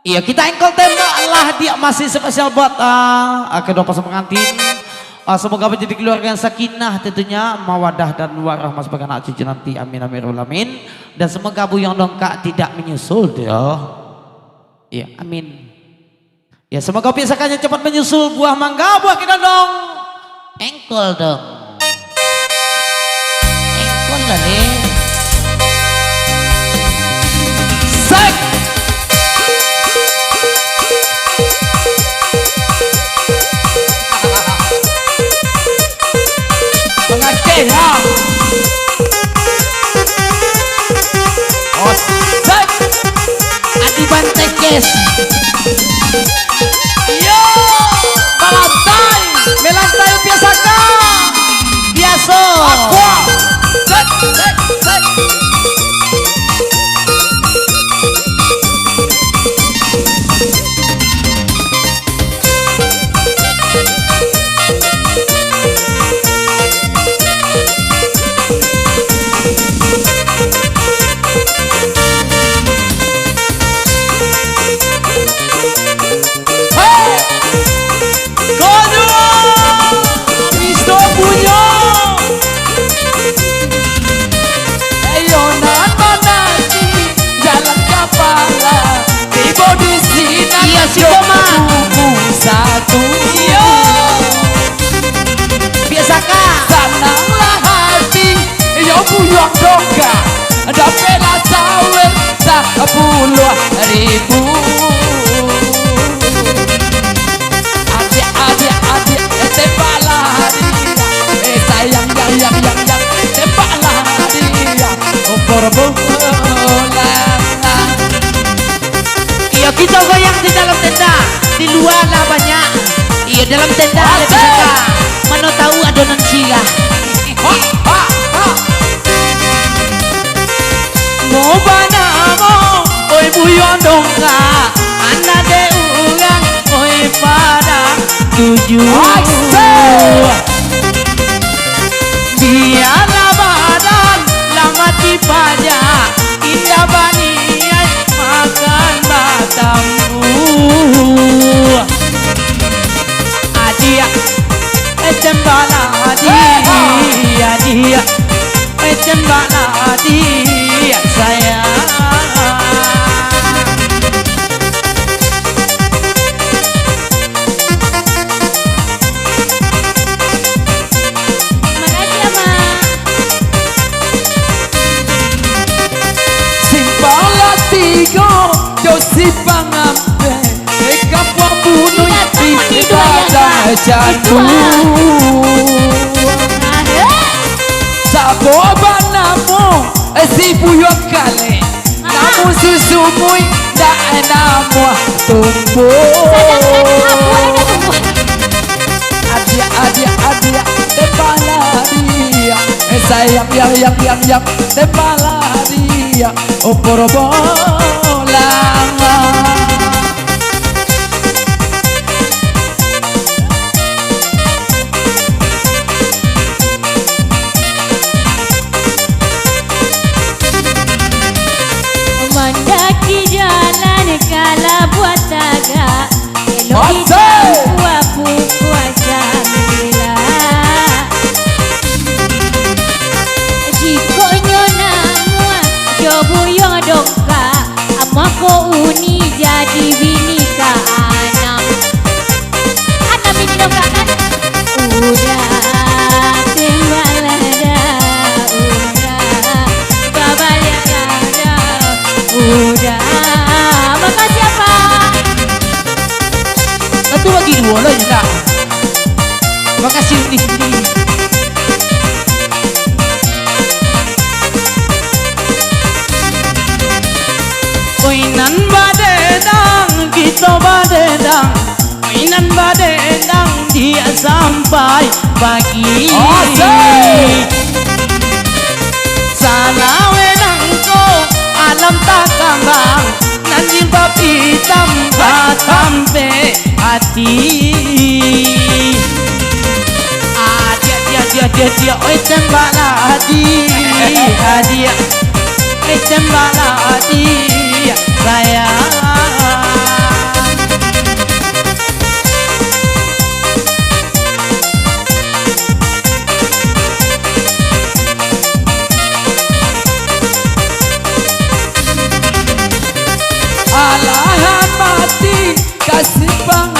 Iya, kita engkol tembak lah, dia masih spesial buat kedua pasang pengantin. Semoga menjadi keluarga yang sakinah, tentunya mawadah dan warahmah sebagai anak cucu nanti, amin amin alamin. Dan semoga buyong dongkak tidak menyusul dia. Iya, amin. Ya, semoga pisakannya cepat menyusul buah mangga, buah kita dong. Engkol dong. Engkol lah nih. Sek. Pengakeha. Oh, sek. Adi Bantekes. Yo, melantai, melantai biasa kah? Biasa. Aqua. Sek, sek, sek. Satu yo biasakah senanglah hati yo buyok doka dapela sawer 10.000 adik tembaklah dia sayang yang tembaklah dia bola. Iya, kita goyang di dalam tenda, di luar lah banyak. Iya, dalam tenda lebih suka. Mana tahu adonan sila. Mau banamo, oi buyon dongka, anak de urang, oi pada tujuh. Biarlah badan lama dipajak, indah baniai makan batamu. Adia, tembaklah dia, tembaklah dia sayang. Makasih ya, Ma. Simpanglah tiga, josi pangampe, mereka buang bunuh di badan jantung. Saboban namo si buyok kale, namun susumui dak namo tumbuh. Adia tembaklah dia, sayang yang tembaklah dia, opor bola. Mendaki jalan kala buat taga, elok aku kuasa mila. Jikonyo namua jobuyo doka, amako uni jadi bini ka anak. Anak bini doka kan? Udah tinggallah dah, babalnya dah. Udah, makasih apa? Itu bagi dua lo juga. Makasih nih. Mainan badedang, kita badedang. Mainan badedang, dia sampai pagi. Salah wenangko alam takambang, nanti babi tambah tampe hati. Dia, oi tembaklah dia, tembaklah dia sayang. kasih bang